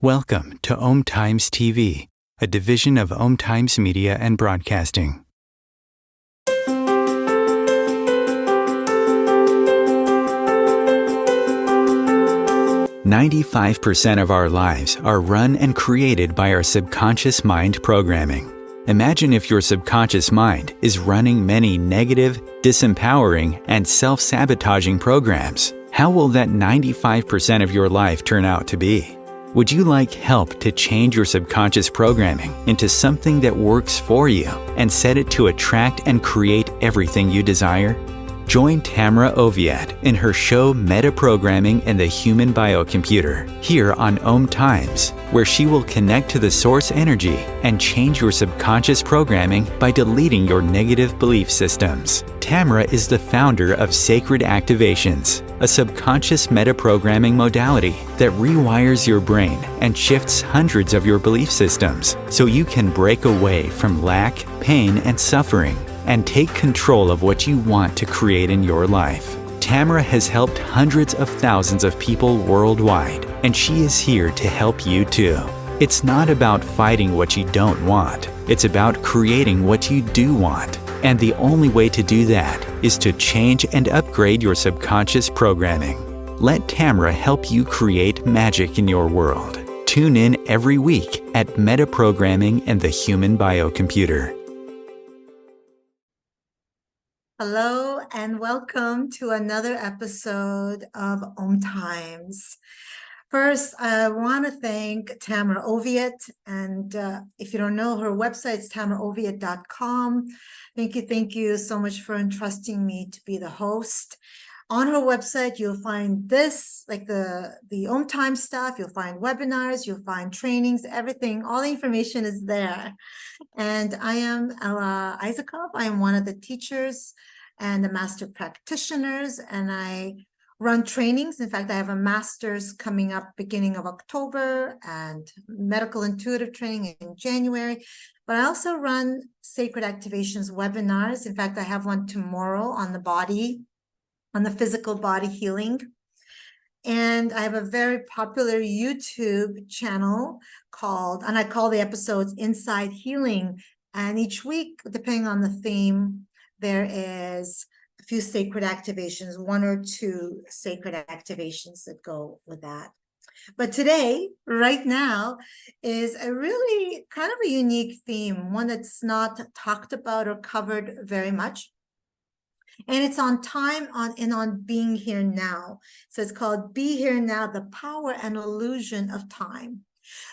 Welcome to 𝐷 TV, a division of 𝐷 Media and Broadcasting. "95% of our lives are run and created by our subconscious mind programming. Imagine if your subconscious mind is running many negative, disempowering, and self-sabotaging programs. How will that 95% of your life turn out to be? Would you like help to change your subconscious programming into something that works for you and set it to attract and create everything you desire? Join Tamra Oviatt in her show Metaprogramming and the Human Biocomputer here on 𝐷, where she will connect to the source energy and change your subconscious programming by deleting your negative belief systems. Tamra is the founder of Sacred Activations, a subconscious metaprogramming modality that rewires your brain and shifts hundreds of your belief systems so you can break away from lack, pain, and suffering and take control of what you want to create in your life. Tamra has helped hundreds of thousands of people worldwide, and she is here to help you too. It's not about fighting what you don't want. It's about creating what you do want. And the only way to do that is to change and upgrade your subconscious programming. Let Tamra help you create magic in your world. Tune in every week at Metaprogramming and the Human Biocomputer. Hello and welcome to another episode of 𝐷. First, I want to thank Tamra Oviatt, and if you don't know, her website's tamraoviatt.com. Thank you so much for entrusting me to be the host. On her website, you'll find this, like the 𝐷 stuff. You'll find webinars, you'll find trainings, everything. All the information is there. And I am Isakov. I am one of the teachers and the master practitioners, and I run trainings. In fact, I have a master's coming up beginning of October and medical intuitive training in January. But I also run Sacred Activations webinars. In fact, I have one tomorrow on the body, on the physical body healing. And I have a very popular YouTube channel called, and I call the episodes Inside Healing. And each week, depending on the theme, there is a few sacred activations, one or two sacred activations that go with that. But today, right now, is a really kind of a unique theme, one that's not talked about or covered very much. And it's on time on being here now. So it's called Be Here Now, the Power and Illusion of Time.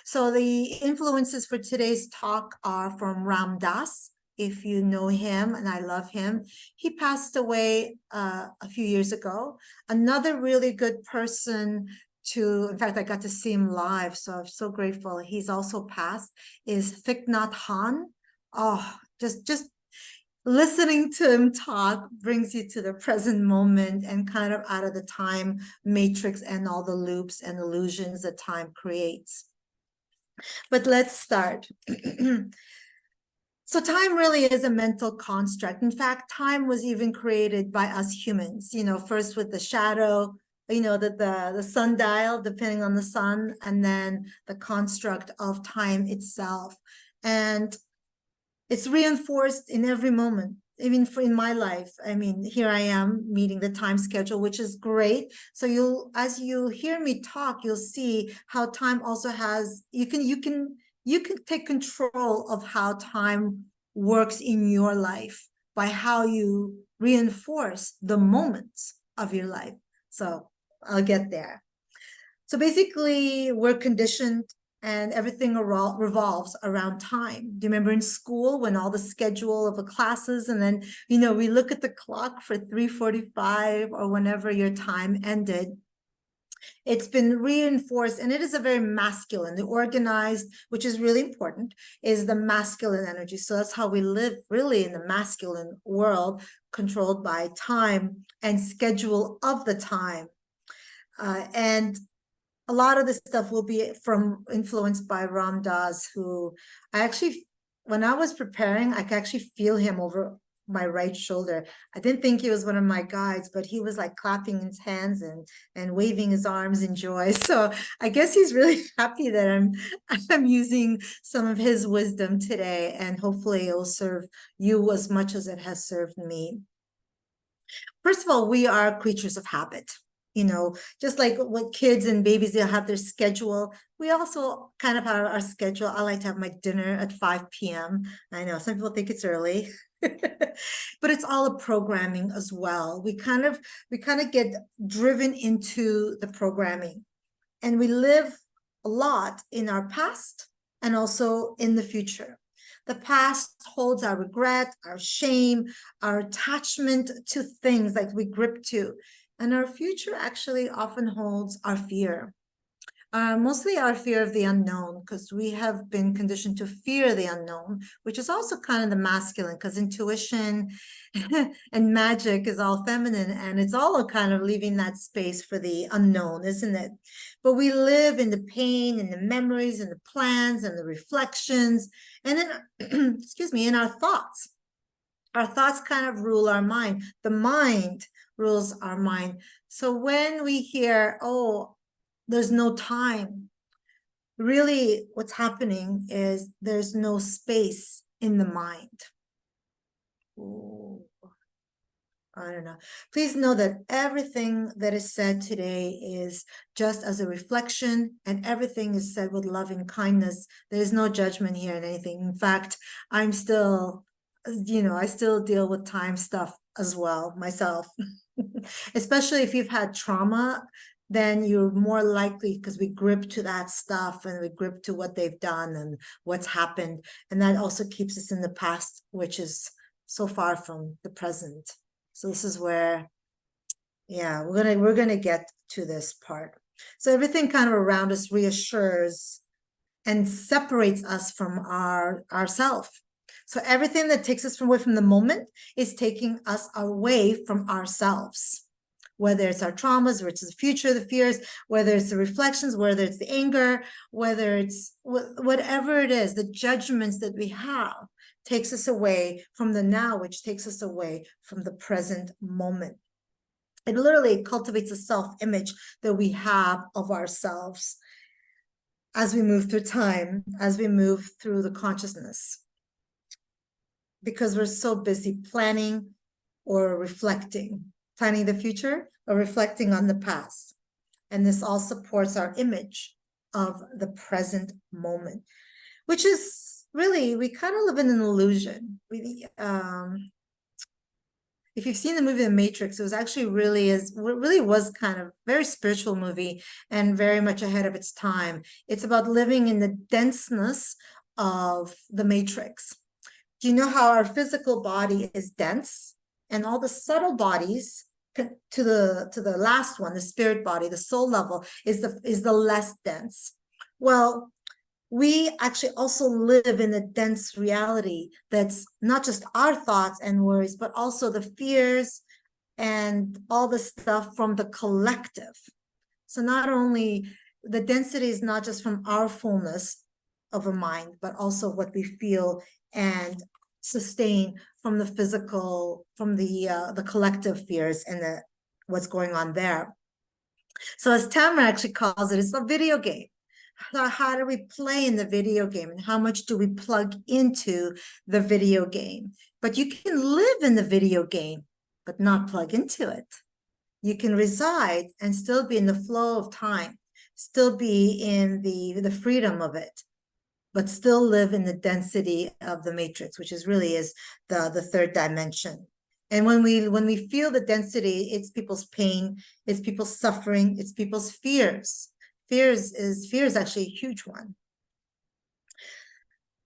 So the influences for today's talk are from Ram Dass. If you know him, and I love him. He passed away a few years ago. Another really good person in fact, I got to see him live, so I'm so grateful. He's also passed, is Thich Nhat Hanh. Oh, just listening to him talk brings you to the present moment and kind of out of the time matrix and all the loops and illusions that time creates. But let's start. So time really is a mental construct. In fact, time was even created by us humans, first with the shadow, the sundial, depending on the sun, and then the construct of time itself. And it's reinforced in every moment, even in my life. I mean, here I am meeting the time schedule, which is great. So as you hear me talk, you'll see how time also has, you can take control of how time works in your life by how you reinforce the moments of your life. So I'll get there. So basically, we're conditioned and everything revolves around time. Do you remember in school when all the schedule of the classes, and then, we look at the clock for 3:45 or whenever your time ended? It's been reinforced, and it is a very masculine, the organized, which is really important, is the masculine energy. So that's how we live really in the masculine world, controlled by time and schedule of the time. And a lot of this stuff will be influenced by Ram Dass, who I actually, when I was preparing, I could actually feel him over my right shoulder. I didn't think he was one of my guides, but he was like clapping his hands and waving his arms in joy. So I guess he's really happy that I'm using some of his wisdom today, and hopefully it will serve you as much as it has served me. First of all, we are creatures of habit. Just like what kids and babies, they'll have their schedule. We also kind of have our schedule. I like to have my dinner at 5 p.m. I know some people think it's early, but it's all a programming as well. We kind of get driven into the programming, and we live a lot in our past and also in the future. The past holds our regret, our shame, our attachment to things like we grip to. And our future actually often holds our fear. Mostly our fear of the unknown, because we have been conditioned to fear the unknown, which is also kind of the masculine, because intuition and magic is all feminine, and it's all kind of leaving that space for the unknown, isn't it? But we live in the pain and the memories and the plans and the reflections, and then, excuse me, in our thoughts. Our thoughts kind of rule our mind. The mind rules our mind. So when we hear, oh, there's no time, really what's happening is there's no space in the mind. Ooh, I don't know. Please know that everything that is said today is just as a reflection, and everything is said with loving kindness. There is no judgment here in anything. In fact, I'm still, I still deal with time stuff as well myself. Especially if you've had trauma, then you're more likely, because we grip to that stuff and we grip to what they've done and what's happened. And that also keeps us in the past, which is so far from the present. So this is where, yeah, we're gonna get to this part. So everything kind of around us reassures and separates us from ourself. So everything that takes us away from the moment is taking us away from ourselves, whether it's our traumas, whether it's the future, the fears, whether it's the reflections, whether it's the anger, whether it's whatever it is, the judgments that we have takes us away from the now, which takes us away from the present moment. It literally cultivates a self-image that we have of ourselves as we move through time, as we move through the consciousness, because we're so busy planning or reflecting, planning the future or reflecting on the past. And this all supports our image of the present moment, which is really, we kind of live in an illusion. If you've seen the movie The Matrix, it was actually really was kind of very spiritual movie and very much ahead of its time. It's about living in the denseness of the Matrix. Do you know how our physical body is dense, and all the subtle bodies to the last one, the spirit body, the soul level, is the less dense? Well, we actually also live in a dense reality that's not just our thoughts and worries, but also the fears and all the stuff from the collective. So not only the density is not just from our fullness of a mind, but also what we feel and sustain from the physical, from the collective fears and what's going on there. So as Tamra actually calls it, it's a video game. How do we play in the video game, and how much do we plug into the video game? But you can live in the video game, but not plug into it. You can reside and still be in the flow of time, still be in the freedom of it, but still live in the density of the matrix, which really is the third dimension. And when we feel the density, it's people's pain, it's people's suffering, it's people's fears. Fear is actually a huge one.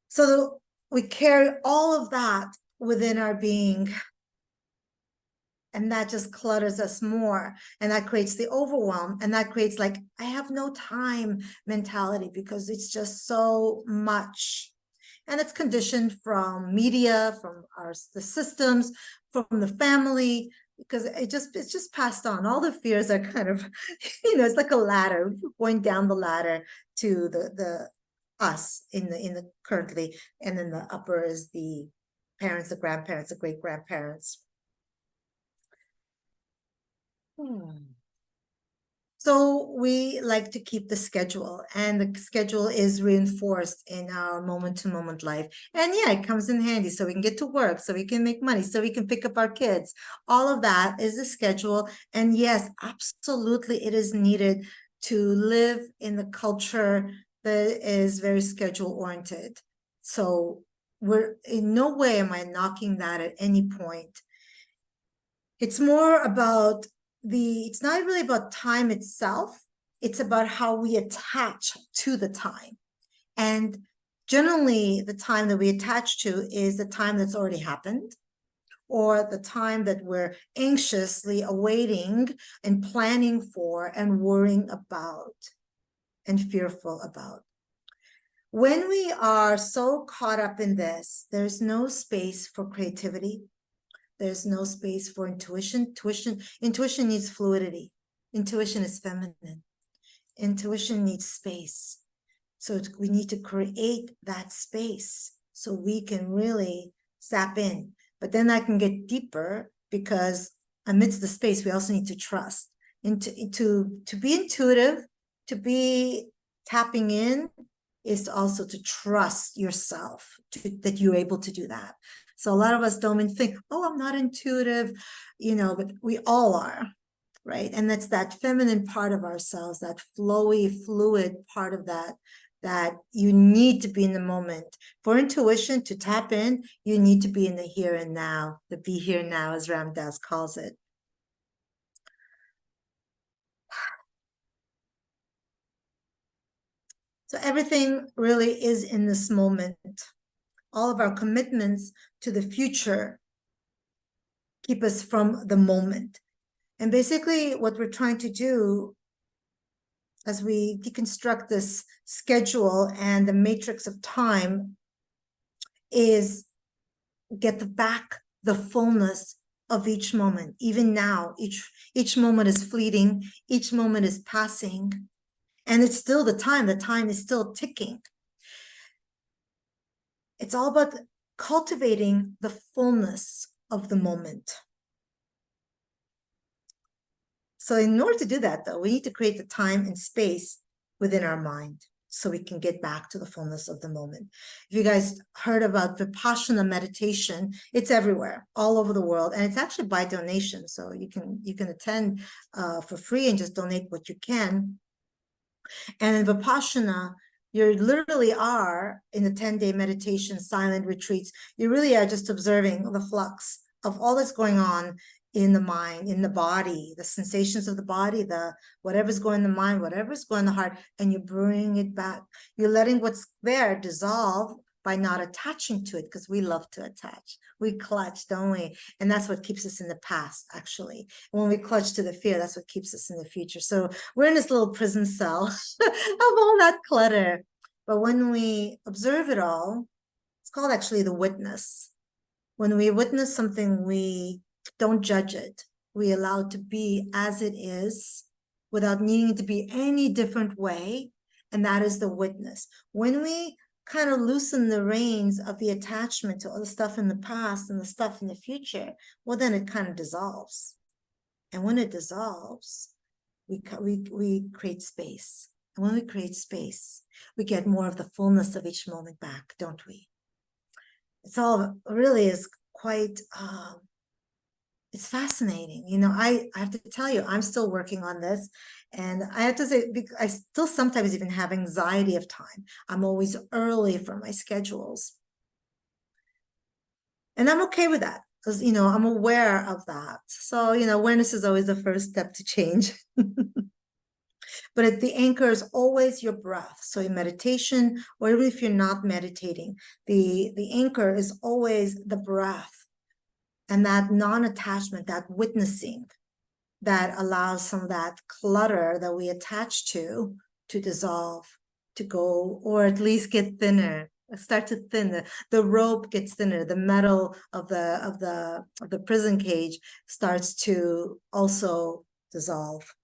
So we carry all of that within our being, and that just clutters us more, and that creates the overwhelm, and that creates like, I have no time mentality, because it's just so much. And it's conditioned from media, from the systems, from the family, because it's just passed on. All the fears are kind of, it's like a ladder, going down the ladder to the us in the currently, and then the upper is the parents, the grandparents, the great-grandparents. So we like to keep the schedule, and the schedule is reinforced in our moment-to-moment life. And yeah, it comes in handy so we can get to work, so we can make money, so we can pick up our kids. All of that is the schedule. And yes, absolutely, it is needed to live in the culture that is very schedule-oriented. So we're in no way am I knocking that at any point. It's more about it's not really about time itself. It's about how we attach to the time. And generally, the time that we attach to is the time that's already happened, or the time that we're anxiously awaiting and planning for and worrying about and fearful about. When we are so caught up in this, there's no space for creativity. There's no space for intuition. Intuition needs fluidity. Intuition is feminine. Intuition needs space. So we need to create that space so we can really zap in. But then I can get deeper, because amidst the space, we also need to trust. And to be intuitive, to be tapping in, is also to trust yourself, that you're able to do that. So a lot of us don't even think, oh, I'm not intuitive, but we all are, right? And that's that feminine part of ourselves, that flowy, fluid part of that you need to be in the moment. For intuition to tap in, you need to be in the here and now, the be here now, as Ram Dass calls it. So everything really is in this moment. All of our commitments to the future keep us from the moment. And basically what we're trying to do as we deconstruct this schedule and the matrix of time is get back the fullness of each moment. Even now, each moment is fleeting, each moment is passing, and it's still the time is still ticking. It's all about cultivating the fullness of the moment. So in order to do that, though, we need to create the time and space within our mind so we can get back to the fullness of the moment. If you guys heard about Vipassana meditation, it's everywhere, all over the world, and it's actually by donation. So you can attend for free and just donate what you can. And in Vipassana, you literally are in the 10-day meditation, silent retreats. You really are just observing the flux of all that's going on in the mind, in the body, the sensations of the body, whatever's going in the mind, whatever's going in the heart, and you bring it back. You're letting what's there dissolve by not attaching to it, because we love to attach. We clutch, don't we? And that's what keeps us in the past, actually. When we clutch to the fear, that's what keeps us in the future. So we're in this little prison cell of all that clutter. But when we observe it all, it's called actually the witness. When we witness something, we don't judge it. We allow it to be as it is without needing it to be any different way. And that is the witness. When we kind of loosen the reins of the attachment to all the stuff in the past and the stuff in the future, well, then it kind of dissolves. And when it dissolves, we create space. And when we create space, we get more of the fullness of each moment back, don't we? It's all really is quite, it's fascinating. I have to tell you, I'm still working on this. And I have to say, I still sometimes even have anxiety of time. I'm always early for my schedules. And I'm okay with that, because, I'm aware of that. So, awareness is always the first step to change. But the anchor is always your breath. So in meditation, or even if you're not meditating, the anchor is always the breath. And that non-attachment, that witnessing, that allows some of that clutter that we attach to dissolve, to go, or at least get thinner, start to thin. The rope gets thinner. The metal of the prison cage starts to also dissolve.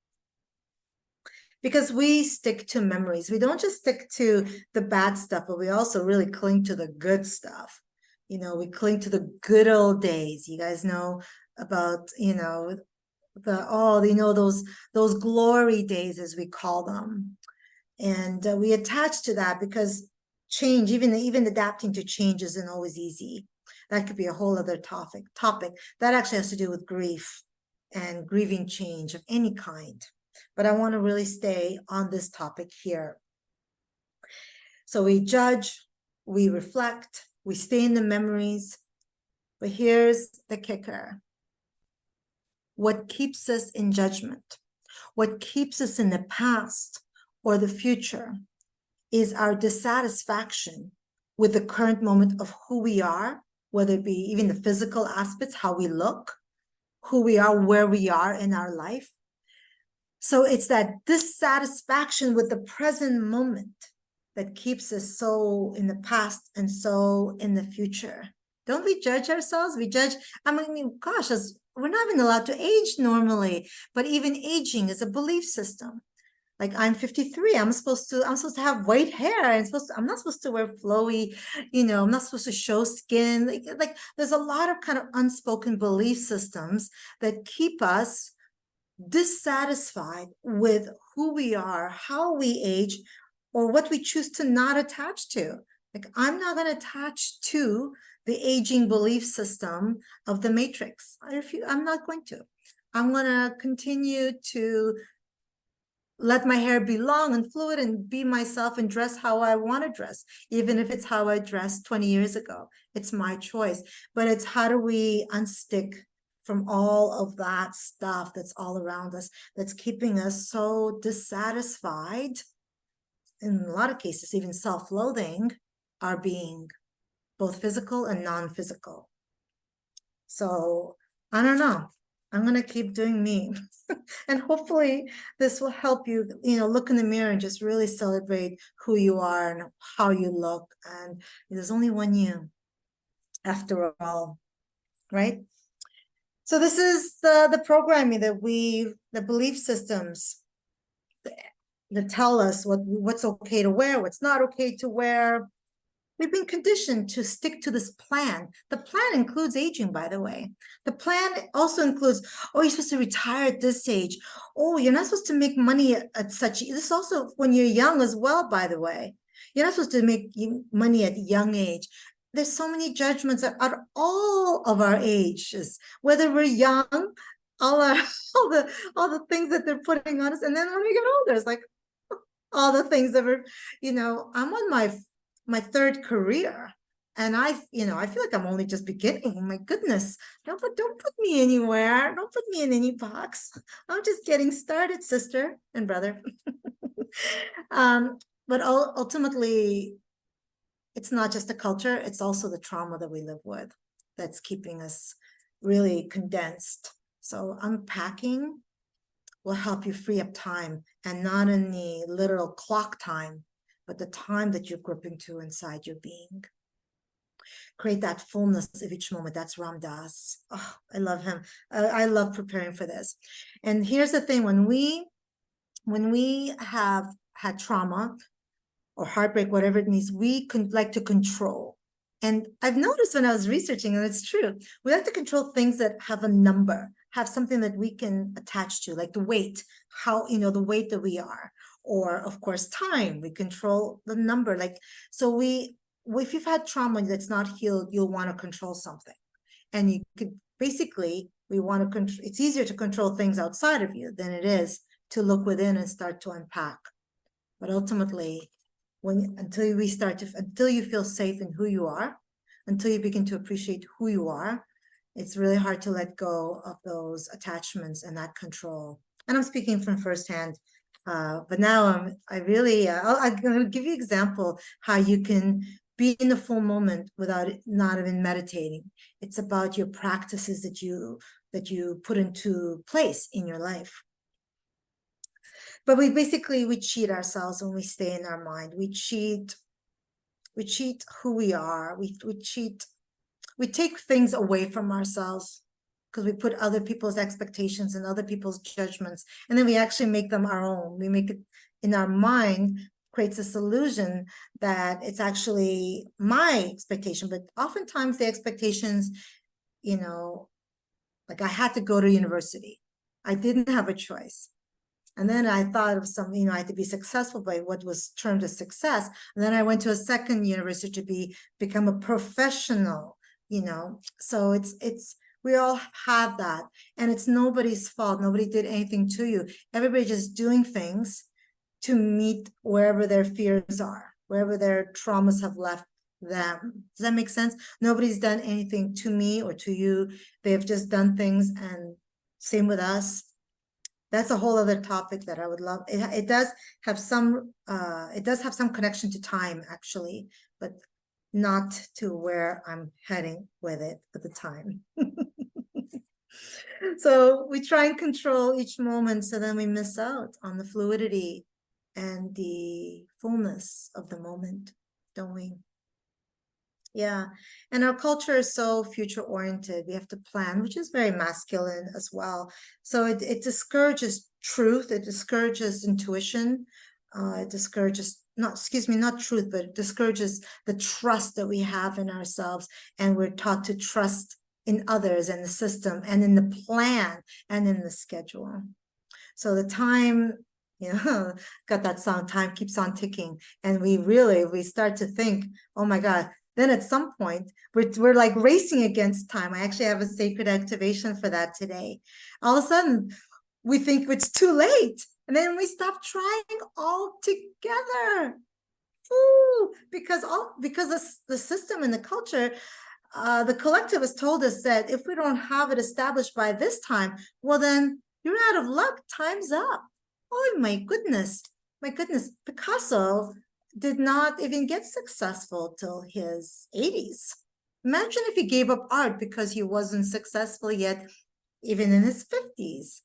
Because we stick to memories. We don't just stick to the bad stuff, but we also really cling to the good stuff. You know, we cling to the good old days. You guys know about, you know, those glory days, as we call them. And we attach to that because change, even adapting to change, isn't always easy. That could be a whole other topic that actually has to do with grief and grieving change of any kind. But I want to really stay on this topic here. So we judge, we reflect, we stay in the memories. But here's the kicker. What keeps us in judgment, what keeps us in the past or the future, is our dissatisfaction with the current moment of who we are, whether it be even the physical aspects, how we look, who we are, where we are in our life. So it's that dissatisfaction with the present moment that keeps us so in the past and so in the future. Don't we judge ourselves? We judge, I mean, gosh, we're not even allowed to age normally, but even aging is a belief system. Like, I'm 53, I'm supposed to have white hair, I'm not supposed to wear flowy, you know, I'm not supposed to show skin. Like there's a lot of kind of unspoken belief systems that keep us dissatisfied with who we are, how we age, or what we choose to not attach to. Like, I'm not going to attach to the aging belief system of the Matrix. I'm not going to. I'm going to continue to let my hair be long and fluid and be myself and dress how I want to dress, even if it's how I dressed 20 years ago. It's my choice. But it's how do we unstick from all of that stuff that's all around us, that's keeping us so dissatisfied, in a lot of cases, even self-loathing our being, both physical and non-physical. So I don't know. I'm going to keep doing me. And hopefully this will help you, you know, look in the mirror and just really celebrate who you are and how you look. And there's only one you, after all, right? So this is the programming that the belief systems that tell us what's okay to wear, what's not okay to wear. We've been conditioned to stick to this plan. The plan includes aging, by the way. The plan also includes, oh, you're supposed to retire at this age. Oh, you're not supposed to make money at such. This is also when you're young as well, by the way. You're not supposed to make money at a young age. There's so many judgments at all of our ages, whether we're young, all the things that they're putting on us, and then when we get older, it's like all the things that we're, you know, I'm on my third career, and I feel like I'm only just beginning. My goodness, don't put me anywhere. Don't put me in any box. I'm just getting started, sister and brother. But ultimately, it's not just the culture, it's also the trauma that we live with that's keeping us really condensed. So unpacking will help you free up time, and not in the literal clock time, but the time that you're gripping to inside your being. Create that fullness of each moment. That's Ram Dass. Oh, I love him. I love preparing for this. And here's the thing, when we have had trauma or heartbreak, whatever it means, we like to control. And I've noticed when I was researching, and it's true, we like to control things that have a number, have something that we can attach to, like the weight, the weight that we are, or of course, time. We control the number. Like, so if you've had trauma that's not healed, you'll want to control something. And you could basically, it's easier to control things outside of you than it is to look within and start to unpack. But ultimately, until you feel safe in who you are, until you begin to appreciate who you are, it's really hard to let go of those attachments and that control. And I'm speaking from firsthand, but now I'm going to give you an example how you can be in the full moment without not even meditating. It's about your practices that you put into place in your life. But we cheat ourselves when we stay in our mind. We cheat who we are. We take things away from ourselves because we put other people's expectations and other people's judgments, and then we actually make them our own. We make it in our mind creates this illusion that it's actually my expectation, but oftentimes the expectations, like I had to go to university. I didn't have a choice. And then I thought of something, I had to be successful by what was termed as success. And then I went to a second university to become a professional, So we all have that, and it's nobody's fault. Nobody did anything to you. Everybody just doing things to meet wherever their fears are, wherever their traumas have left them. Does that make sense? Nobody's done anything to me or to you. They've just done things, and same with us. That's a whole other topic that I would love. It does have some connection to time, actually, but not to where I'm heading with it at the time. So we try and control each moment, so then we miss out on the fluidity and the fullness of the moment, don't we? Yeah, and our culture is so future oriented. We have to plan, which is very masculine as well. So it discourages truth. It discourages intuition. It discourages not truth, but it discourages the trust that we have in ourselves. And we're taught to trust in others and the system and in the plan and in the schedule. So the time, got that song, time keeps on ticking. And we start to think, oh my God. Then at some point, we're like racing against time. I actually have a sacred activation for that today. All of a sudden, we think it's too late. And then we stop trying altogether. Ooh, because the system and the culture, the collective has told us that if we don't have it established by this time, well, then you're out of luck. Time's up. Oh, my goodness. Picasso did not even get successful till his 80s. Imagine if he gave up art because he wasn't successful yet, even in his 50s.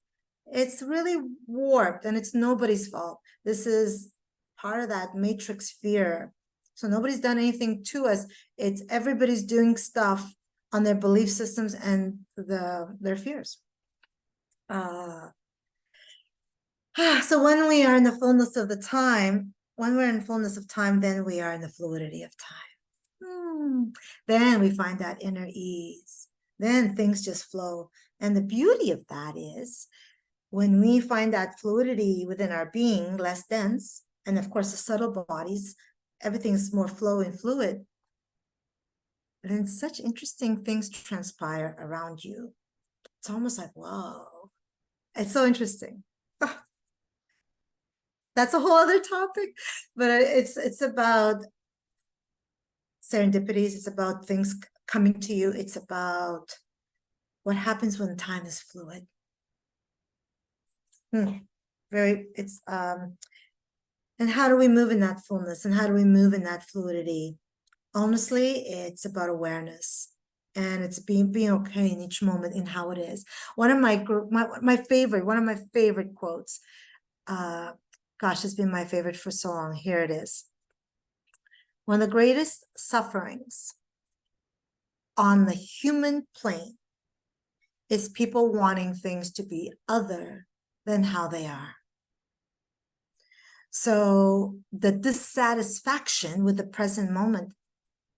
It's really warped, and it's nobody's fault. This is part of that matrix fear. So nobody's done anything to us. It's everybody's doing stuff on their belief systems and their fears. So when we are in the fullness of the time, when we're in fullness of time, then we are in the fluidity of time. Then we find that inner ease. Then things just flow. And the beauty of that is when we find that fluidity within our being, less dense, and of course the subtle bodies, everything's more flowing, fluid. Then such interesting things transpire around you. It's almost like, whoa, it's so interesting. That's a whole other topic, but it's about serendipities. It's about things coming to you. It's about what happens when time is fluid. And how do we move in that fullness, and how do we move in that fluidity? Honestly, it's about awareness, and it's being okay in each moment in how it is. One of my favorite quotes, gosh, it's been my favorite for so long. Here it is. One of the greatest sufferings on the human plane is people wanting things to be other than how they are. So the dissatisfaction with the present moment,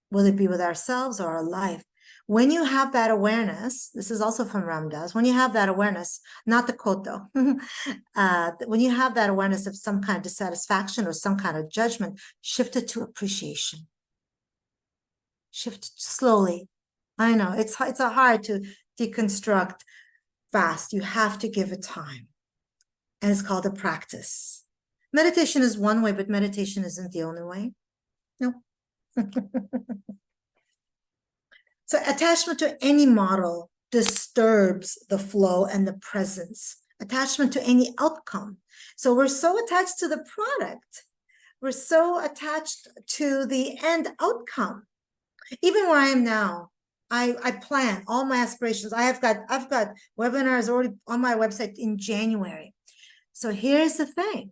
whether it be with ourselves or our life, when you have that awareness, this is also from Ram Dass, when you have that awareness, not the quote though, when you have that awareness of some kind of dissatisfaction or some kind of judgment, shift it to appreciation. Shift slowly. I know it's hard to deconstruct fast. You have to give it time. And it's called a practice. Meditation is one way, but meditation isn't the only way. No. So attachment to any model disturbs the flow and the presence. Attachment to any outcome. So we're so attached to the product. We're so attached to the end outcome. Even where I am now, I plan all my aspirations. I've got webinars already on my website in January. So here's the thing.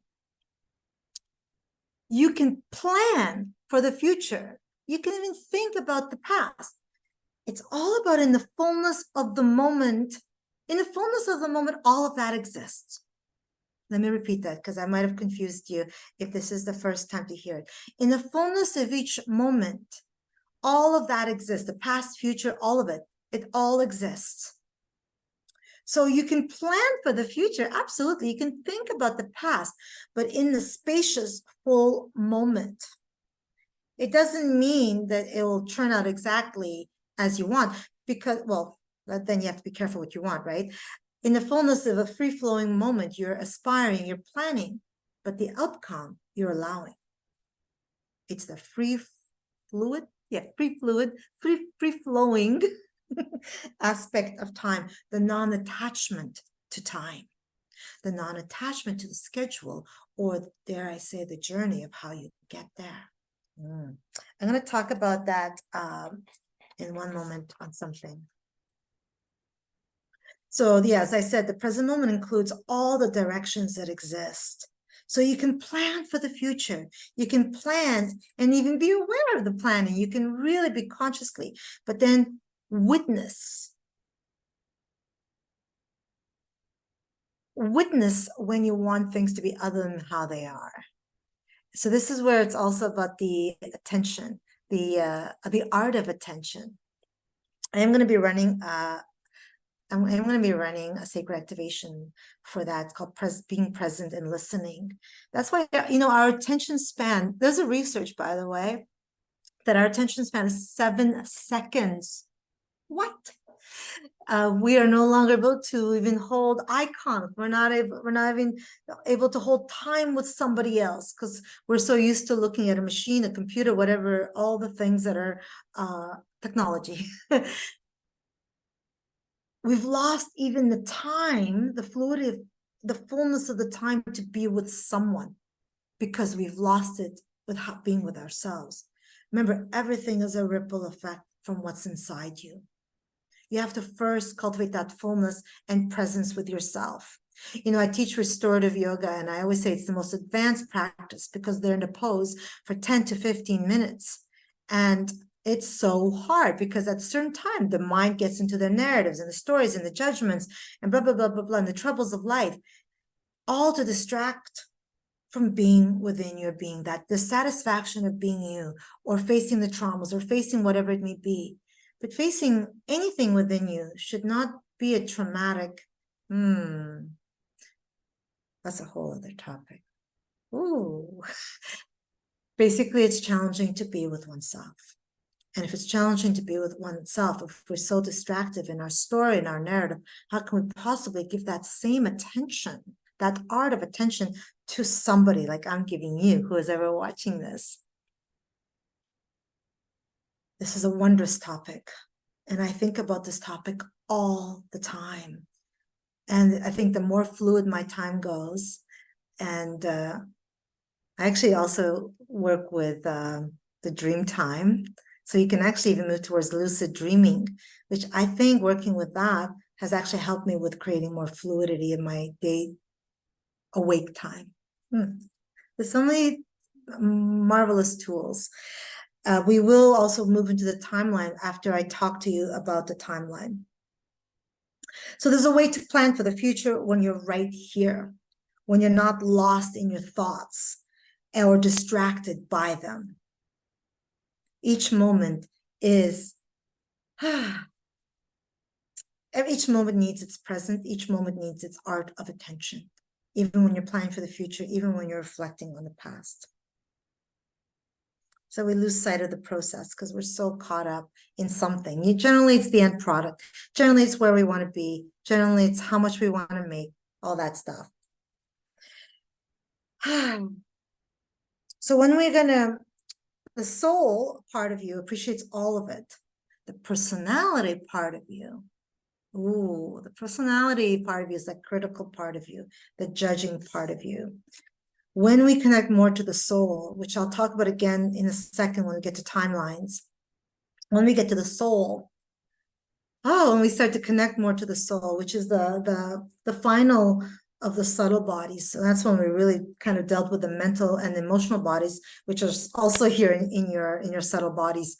You can plan for the future. You can even think about the past. It's all about in the fullness of the moment. In the fullness of the moment, all of that exists. Let me repeat that because I might have confused you if this is the first time to hear it. In the fullness of each moment, all of that exists, the past, future, all of it all exists. So you can plan for the future, absolutely. You can think about the past, but in the spacious, full moment. It doesn't mean that it will turn out exactly as you want, because, well, then you have to be careful what you want, right? In the fullness of a free-flowing moment, you're aspiring, you're planning, but the outcome you're allowing. It's the free-flowing aspect of time, the non-attachment to time, the non-attachment to the schedule, or dare I say, the journey of how you get there. I'm going to talk about that in one moment on something. So, yeah, as I said, the present moment includes all the directions that exist. So you can plan for the future. You can plan and even be aware of the planning. You can really be consciously, but then witness when you want things to be other than how they are. So this is where it's also about the attention, the art of attention. I am going to be running I'm going to be running a sacred activation for that. It's called being present and listening. That's why, you know, our attention span, there's a research, by the way, that our attention span is 7 seconds. What? We are no longer able to even hold eye contact. We're not even able to hold time with somebody else because we're so used to looking at a machine, a computer, whatever, all the things that are technology. We've lost even the time, the fluidity, the fullness of the time to be with someone because we've lost it with being with ourselves. Remember, everything is a ripple effect from what's inside you. You have to first cultivate that fullness and presence with yourself. You know, I teach restorative yoga, and I always say it's the most advanced practice because they're in a pose for 10 to 15 minutes. And it's so hard because at a certain time, the mind gets into the narratives and the stories and the judgments and blah, blah, blah, blah, blah, and the troubles of life, all to distract from being within your being, that the satisfaction of being you, or facing the traumas, or facing whatever it may be. But facing anything within you should not be a traumatic, that's a whole other topic. Ooh. Basically, it's challenging to be with oneself. And if it's challenging to be with oneself, if we're so distracted in our story, in our narrative, how can we possibly give that same attention, that art of attention, to somebody like I'm giving you, who is ever watching this? This is a wondrous topic. And I think about this topic all the time. And I think the more fluid my time goes, and I actually also work with the dream time. So you can actually even move towards lucid dreaming, which I think working with that has actually helped me with creating more fluidity in my day awake time. There's so many marvelous tools. We will also move into the timeline after I talk to you about the timeline. So there's a way to plan for the future when you're right here, when you're not lost in your thoughts or distracted by them. Each moment is, each moment needs its present, each moment needs its art of attention, even when you're planning for the future, even when you're reflecting on the past. So we lose sight of the process because we're so caught up in something. Generally, it's the end product. Generally, it's where we want to be. Generally, it's how much we want to make, all that stuff. So when we're going to, the soul part of you appreciates all of it. The personality part of you, the personality part of you is that critical part of you, the judging part of you. When we connect more to the soul, which I'll talk about again in a second when we get to timelines, when we get to the soul, when we start to connect more to the soul, which is the final of the subtle bodies. So that's when we really kind of dealt with the mental and emotional bodies, which are also here in your subtle bodies.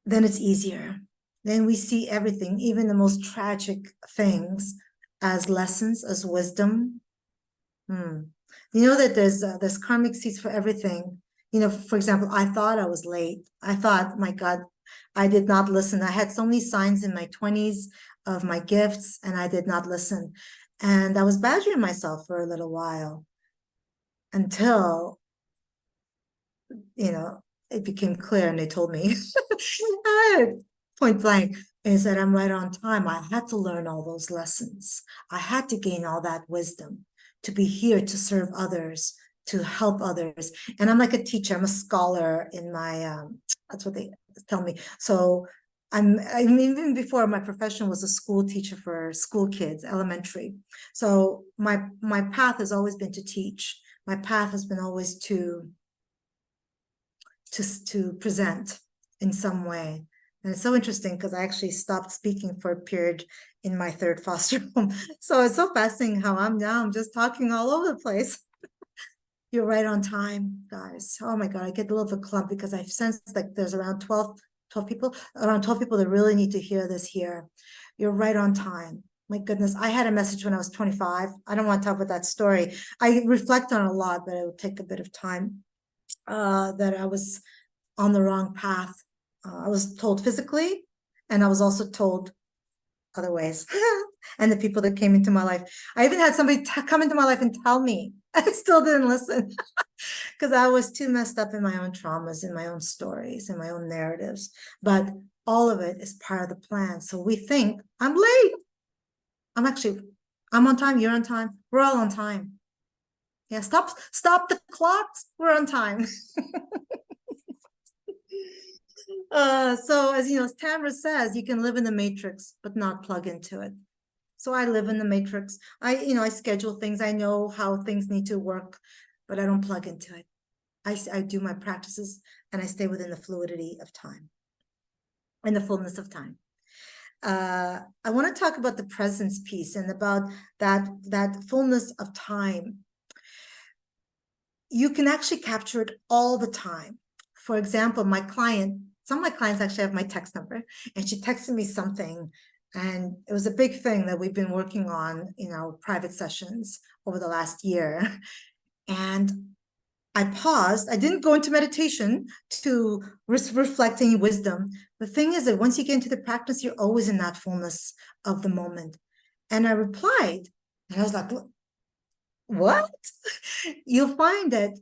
Then it's easier. Then we see everything, even the most tragic things, as lessons, as wisdom, You know that there's karmic seeds for everything. You know, for example, I thought I was late. I thought, my God, I did not listen. I had so many signs in my 20s of my gifts, and I did not listen. And I was badgering myself for a little while until, you know, it became clear and they told me point blank is that I'm right on time. I had to learn all those lessons. I had to gain all that wisdom to be here to serve others, to help others. And I'm like a teacher. I'm a scholar in my, that's what they tell me. So I mean, even before my profession was a school teacher for school kids, elementary. So my path has always been to teach. My path has been always to present in some way. And it's so interesting because I actually stopped speaking for a period in my third foster home. So it's so fascinating how I'm just talking all over the place. You're right on time, guys. Oh my God, I get a little bit clump because I've sensed like there's around 12 people that really need to hear this here. You're right on time. My goodness, I had a message when I was 25. I don't want to talk about that story. I reflect on it a lot, but it will take a bit of time. That I was on the wrong path. I was told physically, and I was also told other ways. And the people that came into my life, I even had somebody come into my life and tell me. I still didn't listen because I was too messed up in my own traumas, in my own stories, in my own narratives. But all of it is part of the plan. So we think I'm late. I'm on time. You're on time. We're all on time. Yeah, stop the clocks. We're on time. So as you know, as Tamra says, you can live in the matrix, but not plug into it. So I live in the matrix. I schedule things. I know how things need to work, but I don't plug into it. I do my practices and I stay within the fluidity of time and the fullness of time. I want to talk about the presence piece and about that fullness of time. You can actually capture it all the time. For example, some of my clients actually have my text number, and she texted me something, and it was a big thing that we've been working on in our private sessions over the last year. And I paused. I didn't go into meditation to reflect any wisdom. The thing is that once you get into the practice, you're always in that fullness of the moment. And I replied, and I was like, what? You'll find that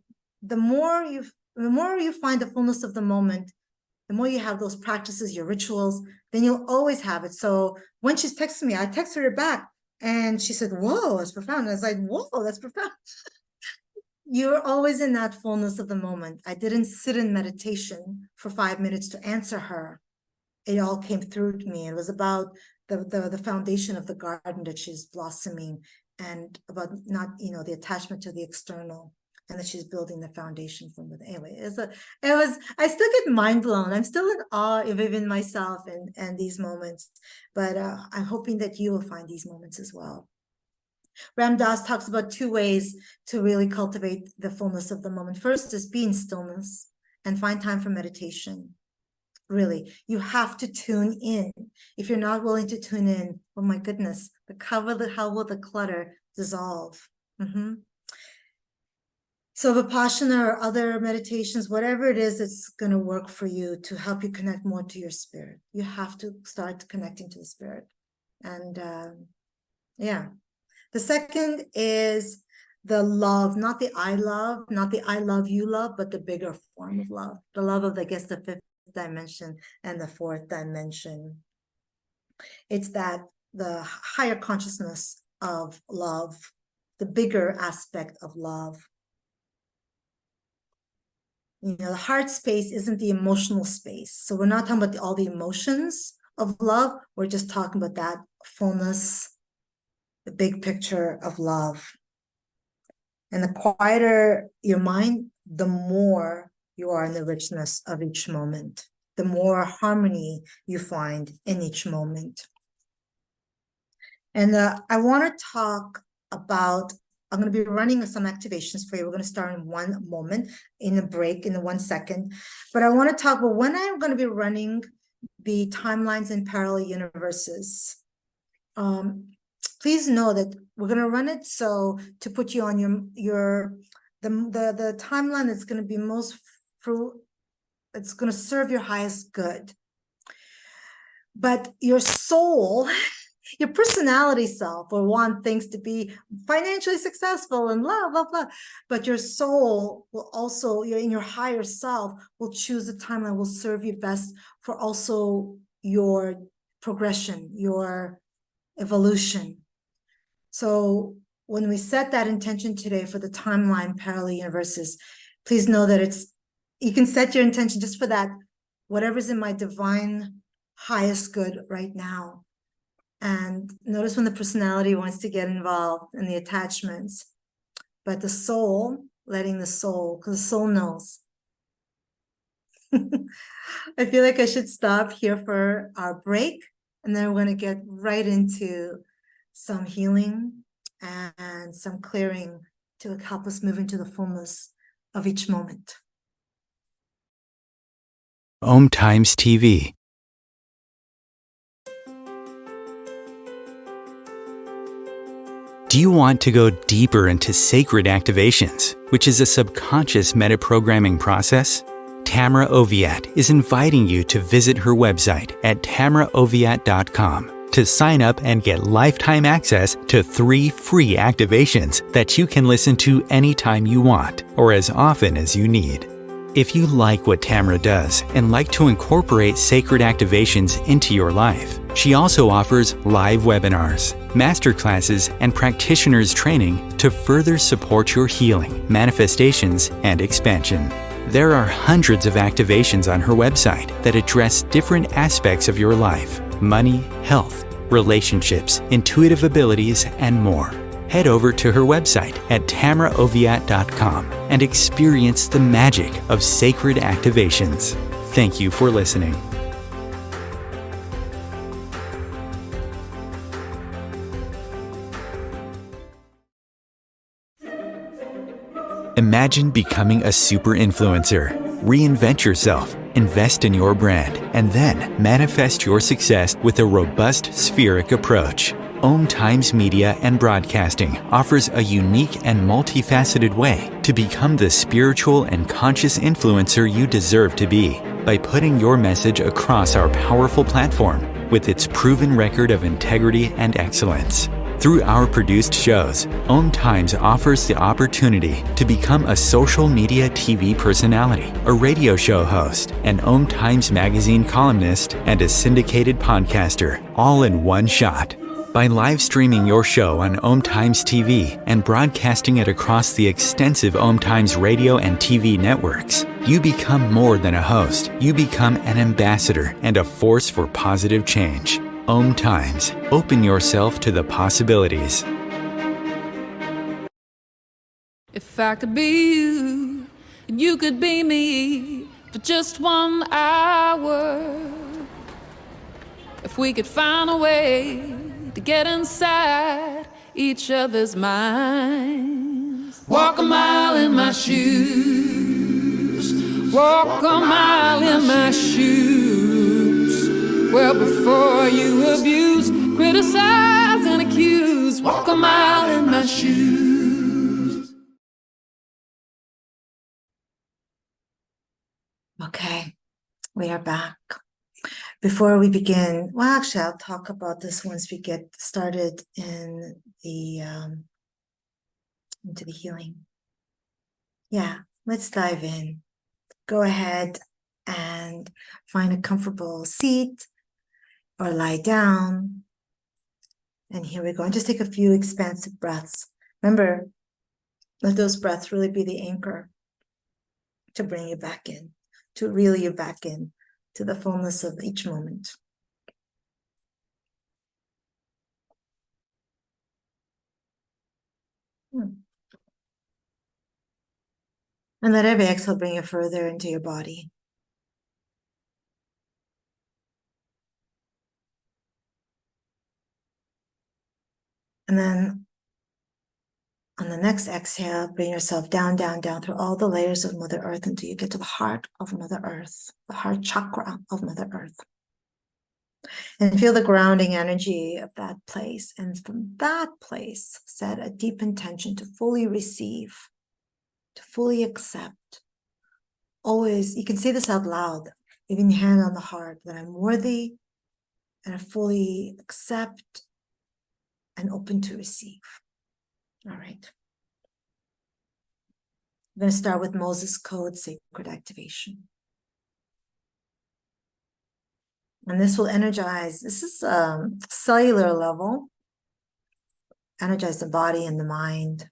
the more you find the fullness of the moment, the more you have those practices, your rituals, then you'll always have it. So when she's texting me, I texted her back and she said, whoa, that's profound. And I was like, whoa, that's profound. You're always in that fullness of the moment. I didn't sit in meditation for 5 minutes to answer her. It all came through to me. It was about the foundation of the garden that she's blossoming, and about not, the attachment to the external, and that she's building the foundation from within. Anyway, I still get mind blown. I'm still in awe of even myself and these moments, but I'm hoping that you will find these moments as well. Ram Dass talks about 2 ways to really cultivate the fullness of the moment. First is be in stillness and find time for meditation. Really, you have to tune in. If you're not willing to tune in, oh my goodness, how will the clutter dissolve? So Vipassana or other meditations, whatever it is, it's going to work for you to help you connect more to your spirit. You have to start connecting to the spirit. And yeah. The second is the love, not the I love, not the I love you love, but the bigger form of love. The love of, I guess, the 5th dimension and the 4th dimension. It's that the higher consciousness of love, the bigger aspect of love. The heart space isn't the emotional space. So we're not talking about all the emotions of love. We're just talking about that fullness, the big picture of love. And the quieter your mind, the more you are in the richness of each moment, the more harmony you find in each moment. And I want to talk about, I'm going to be running some activations for you. We're going to start in one moment, in a break, in 1 second. But I want to talk about when I'm going to be running the timelines in parallel universes. Please please know that we're going to run it so to put you on the timeline that's going to be most it's going to serve your highest good. But your soul, your personality self will want things to be financially successful and blah, blah, blah. But your soul will also, in your higher self, will choose the timeline will serve you best for also your progression, your evolution. So when we set that intention today for the timeline parallel universes, please know that you can set your intention just for that, whatever's in my divine highest good right now. And notice when the personality wants to get involved in the attachments, but the soul, letting the soul, because the soul knows. I feel like I should stop here for our break, and then we're going to get right into some healing and some clearing to help us move into the fullness of each moment. 𝐸 TV. Do you want to go deeper into sacred activations, which is a subconscious metaprogramming process? Tamra Oviatt is inviting you to visit her website at tamraoviatt.com to sign up and get lifetime access to 3 free activations that you can listen to anytime you want or as often as you need. If you like what Tamra does and like to incorporate sacred activations into your life, she also offers live webinars, masterclasses, and practitioners training to further support your healing, manifestations, and expansion. There are hundreds of activations on her website that address different aspects of your life: money, health, relationships, intuitive abilities, and more. Head over to her website at tamraoviatt.com and experience the magic of sacred activations. Thank you for listening. Imagine becoming a super influencer. Reinvent yourself, invest in your brand, and then manifest your success with a robust spheric approach. 𝐸 Media and Broadcasting offers a unique and multifaceted way to become the spiritual and conscious influencer you deserve to be by putting your message across our powerful platform with its proven record of integrity and excellence. Through our produced shows, 𝐸 offers the opportunity to become a social media TV personality, a radio show host, an 𝐸 magazine columnist, and a syndicated podcaster, all in one shot. By live streaming your show on 𝐸 TV and broadcasting it across the extensive 𝐸 radio and TV networks, you become more than a host. You become an ambassador and a force for positive change. 𝐸. Open yourself to the possibilities. If I could be you, and you could be me for just 1 hour. If we could find a way to get inside each other's minds. Walk a mile in my shoes. Walk a mile in my shoes. Well, before you abuse, criticize, and accuse. Walk a mile in my shoes. Okay, we are back. Before we begin, well, actually, I'll talk about this once we get started in the into the healing. Yeah, let's dive in. Go ahead and find a comfortable seat or lie down. And here we go. And just take a few expansive breaths. Remember, let those breaths really be the anchor to bring you back in, to reel you back in to the fullness of each moment. And let every exhale bring you further into your body. And then on the next exhale, bring yourself down, down, down through all the layers of Mother Earth until you get to the heart of Mother Earth, the heart chakra of Mother Earth. And feel the grounding energy of that place. And from that place, set a deep intention to fully receive, to fully accept. Always, you can say this out loud, leaving your hand on the heart, that I'm worthy and I fully accept and open to receive. All right. I'm going to start with Moses Code, Sacred Activation. And this will energize, this is cellular level, energize the body and the mind.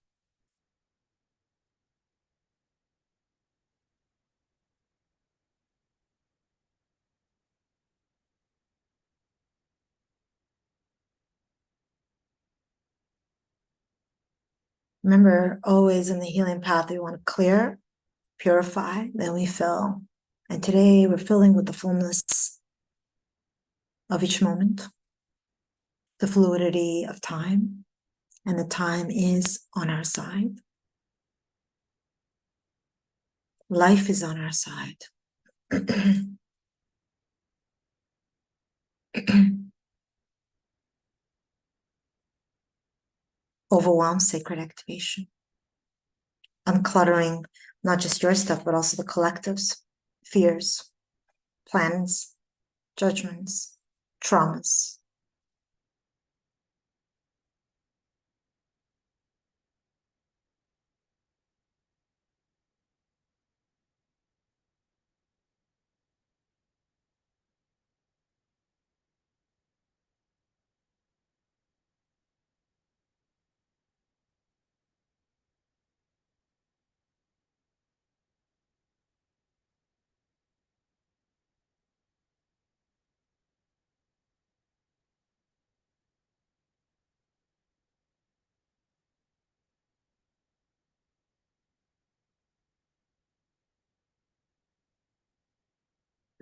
Remember, always in the healing path, we want to clear, purify, then we fill. And today we're filling with the fullness of each moment, the fluidity of time, and the time is on our side. Life is on our side. Overwhelm, sacred activation. Uncluttering not just your stuff, but also the collective's fears, plans, judgments, traumas.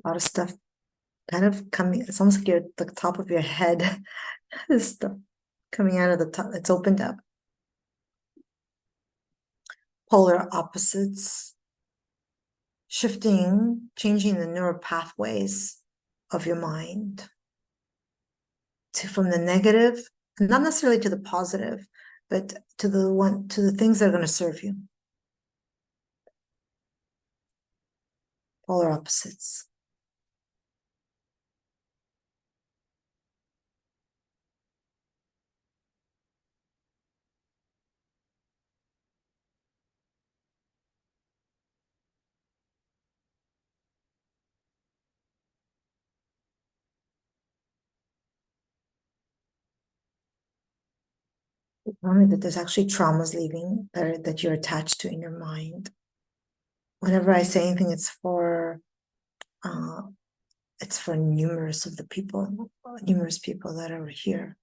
A lot of stuff kind of coming, it's almost like you're at the top of your head. This stuff coming out of the top, it's opened up. Polar opposites, shifting, changing the neural pathways of your mind from the negative, not necessarily to the positive, but to the things that are going to serve you. Polar opposites. Remember that there's actually traumas leaving that you're attached to in your mind. Whenever I say anything, it's for numerous people that are here.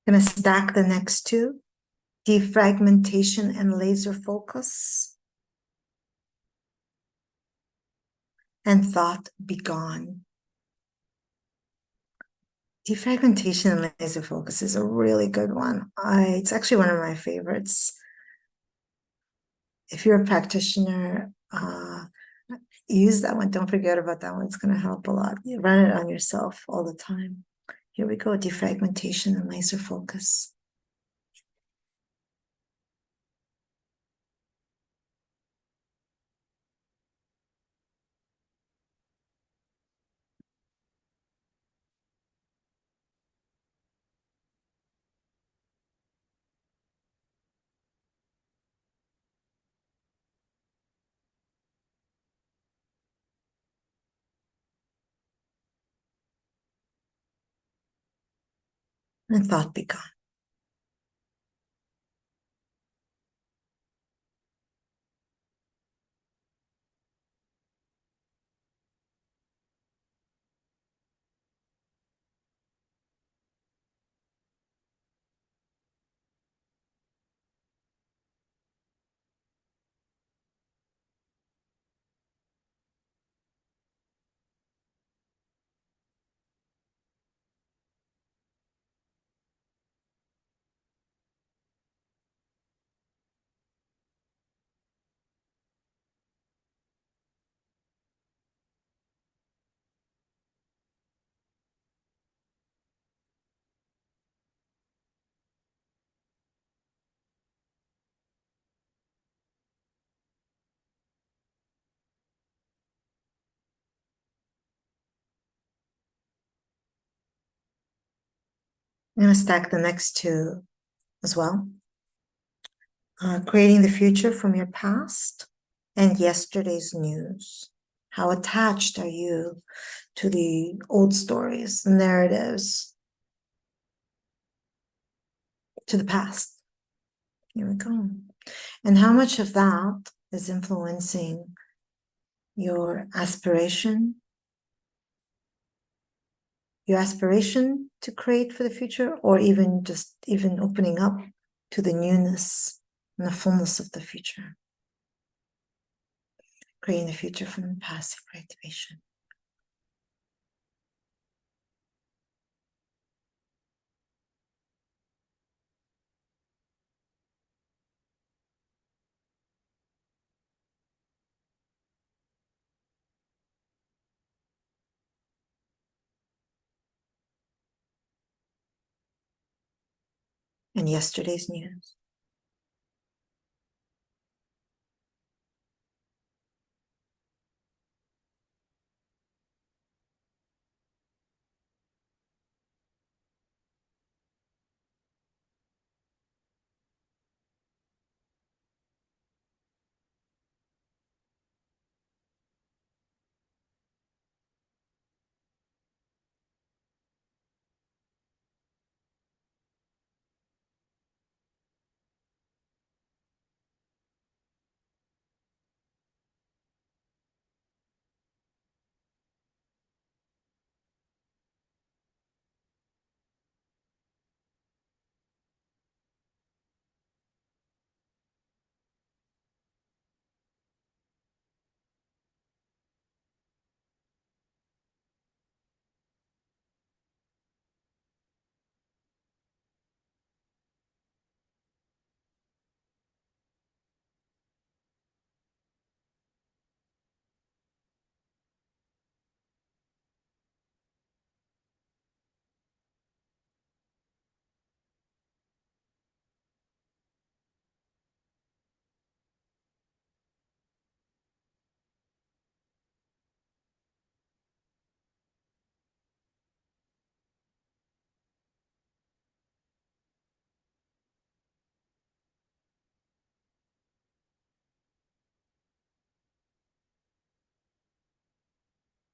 Gonna stack the next two. Defragmentation and laser focus. And thought be gone. Defragmentation and laser focus is a really good one. It's actually one of my favorites. If you're a practitioner, use that one. Don't forget about that one. It's going to help a lot. You run it on yourself all the time. Here we go. Defragmentation and laser focus. and thought be gone. I'm going to stack the next two as well. Creating the future from your past and yesterday's news. How attached are you to the old stories, the narratives, to the past? Here we go. And how much of that is influencing your aspiration to create for the future, or even opening up to the newness and the fullness of the future. Creating the future from the past, activation. And yesterday's news.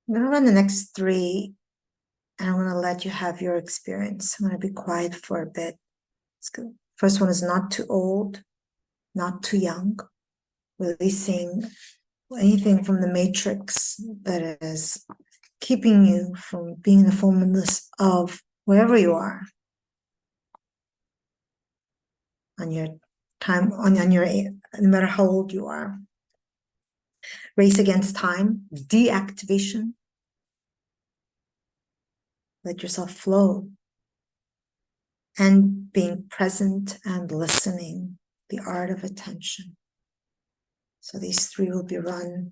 I'm going to run the next three, and I'm going to let you have your experience. I'm going to be quiet for a bit. It's good. First one is not too old, not too young. Releasing anything from the matrix that is keeping you from being the fullness of wherever you are on your time, on your, no matter how old you are. Race against time, deactivation. Let yourself flow. And being present and listening, the art of attention. So these three will be run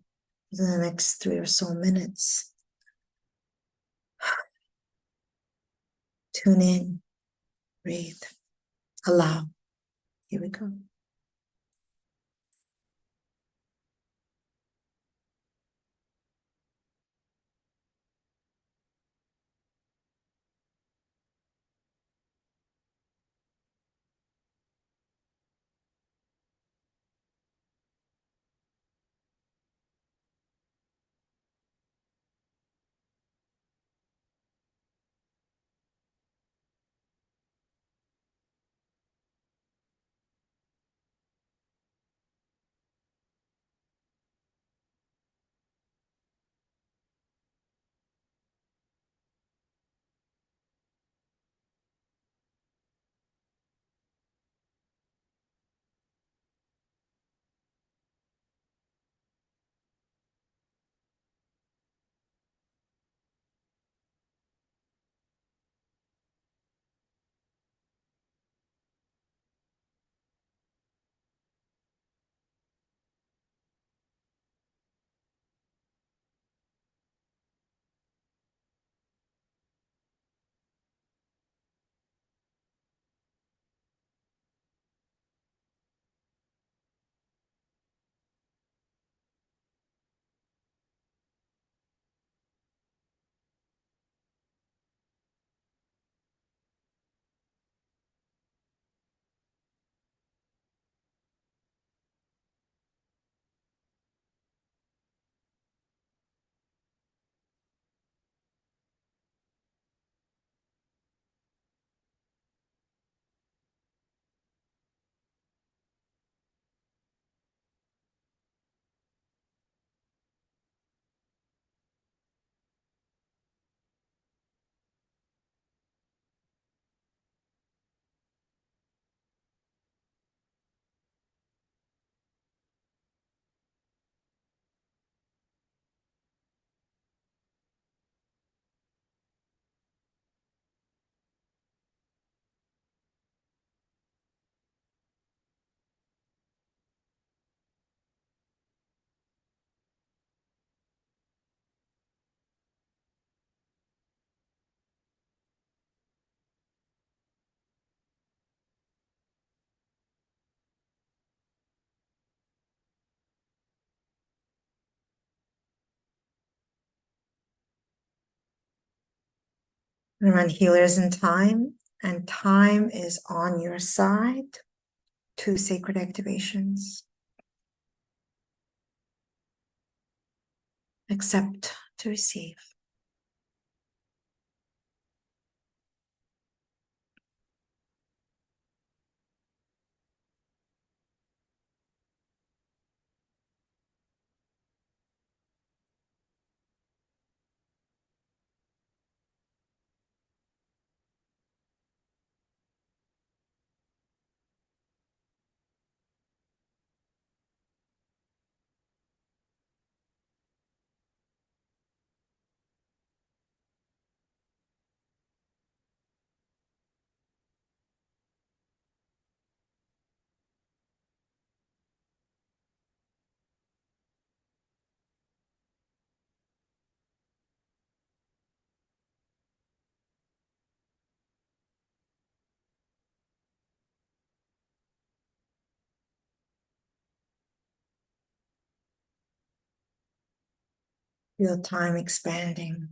within the next 3 or so minutes. Tune in, breathe, allow. Here we go. We run healers in time, and time is on your side. 2 sacred activations. Accept to receive. Feel time expanding.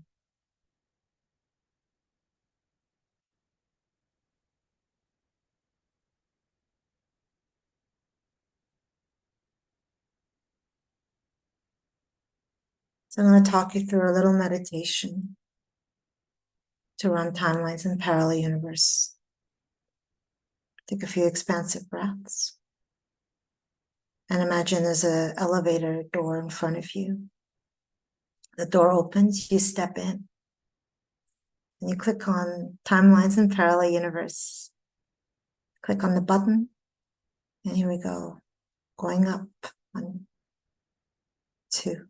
So I'm going to talk you through a little meditation to run timelines in parallel universe. Take a few expansive breaths. And imagine there's an elevator door in front of you. The door opens, you step in. And you click on timelines in parallel universe. Click on the button. And here we go. Going up. 1, 2,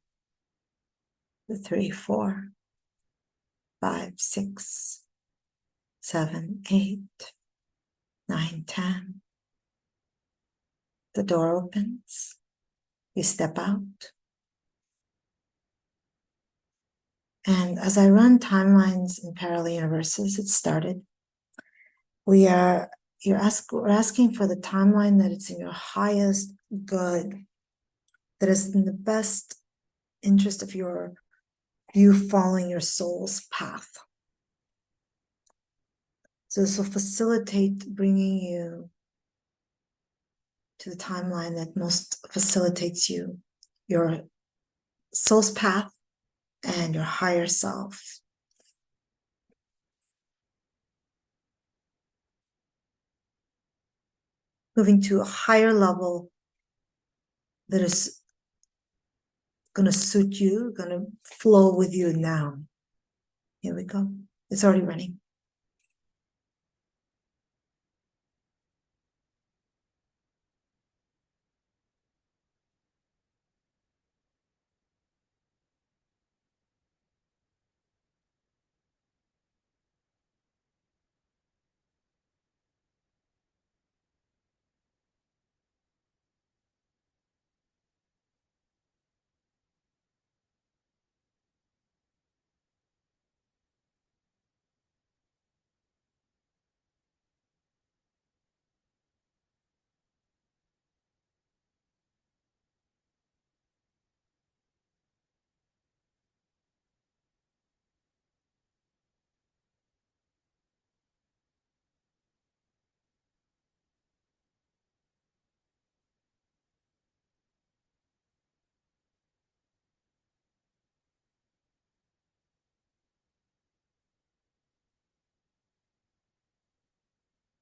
3, 4, 5, 6, 7, 8, 9, 10. The door opens. You step out. And as I run timelines in parallel universes, it started. We're asking for the timeline that it's in your highest good, that is in the best interest of you following your soul's path. So this will facilitate bringing you to the timeline that most facilitates you, your soul's path and your higher self. Moving to a higher level that is going to suit you, going to flow with you now. Here we go. It's already running.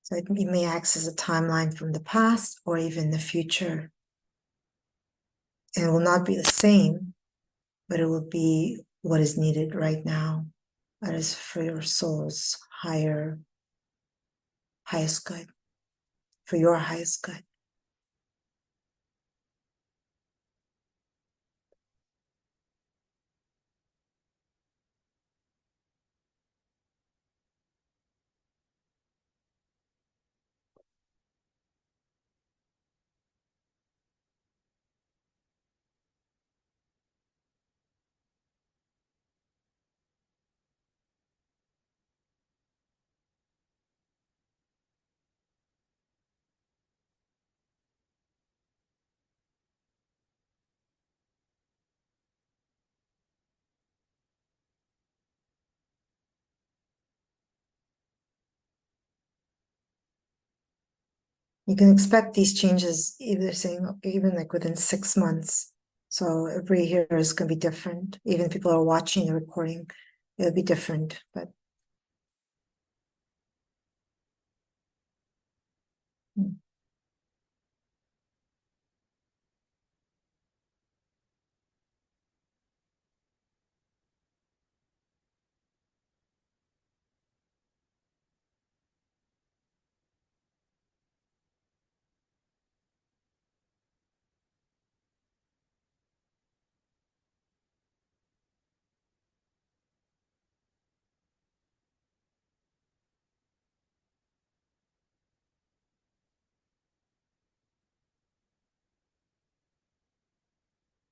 So it may access a timeline from the past or even the future. And it will not be the same, but it will be what is needed right now. That is for your soul's highest good, for your highest good. You can expect these changes either saying even like within 6 months. So every year is going to be different. Even if people are watching the recording, it'll be different. But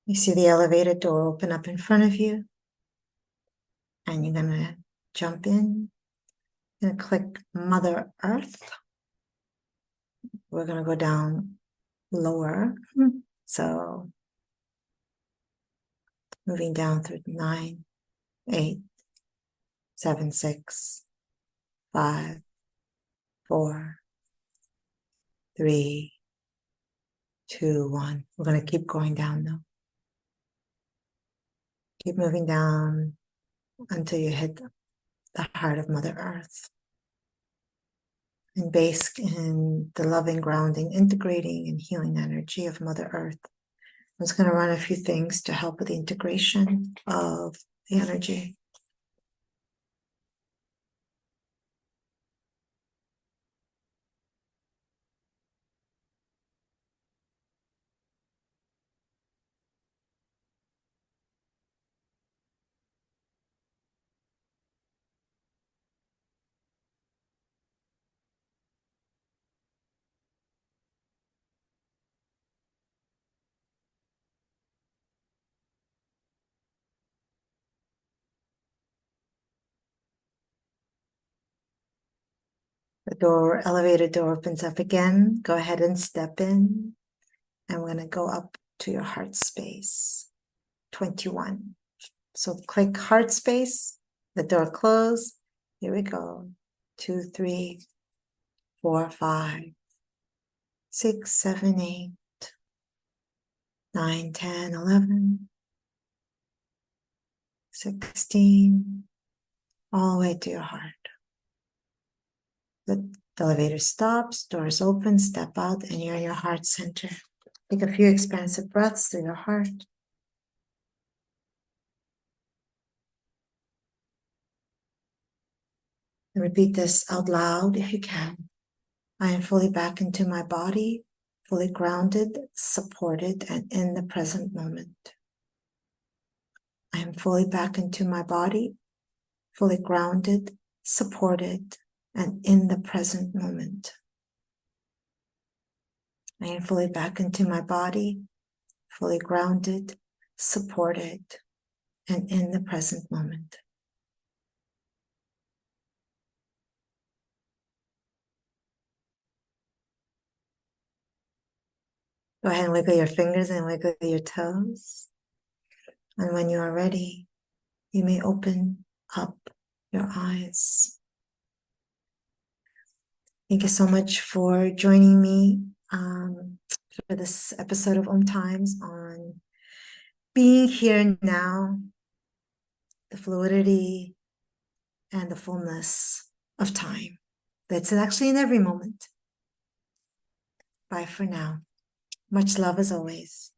you see the elevator door open up in front of you, and you're gonna jump in. You're gonna click Mother Earth. We're gonna go down lower. So moving down through 9, 8, 7, 6, 5, 4, 3, 2, 1. We're going to keep going down though. Keep moving down until you hit the heart of Mother Earth. And based in the loving, grounding, integrating, and healing energy of Mother Earth, I'm just going to run a few things to help with the integration of the energy. The elevator door opens up again. Go ahead and step in. And we're going to go up to your heart space, 21. So click heart space, the door closed. Here we go. 2, 3, 4, 5, 6, 7, 8, 9, 10, 11, 16, all the way to your heart. The elevator stops, doors open, step out, and you're in your heart center. Take a few expansive breaths through your heart. And repeat this out loud if you can. I am fully back into my body, fully grounded, supported, and in the present moment. I am fully back into my body, fully grounded, supported, and in the present moment. I am fully back into my body, fully grounded, supported, and in the present moment. Go ahead and wiggle your fingers and wiggle your toes. And when you are ready, you may open up your eyes. Thank you so much for joining me for this episode of Times on being here now, the fluidity and the fullness of time. That's actually in every moment. Bye for now. Much love as always.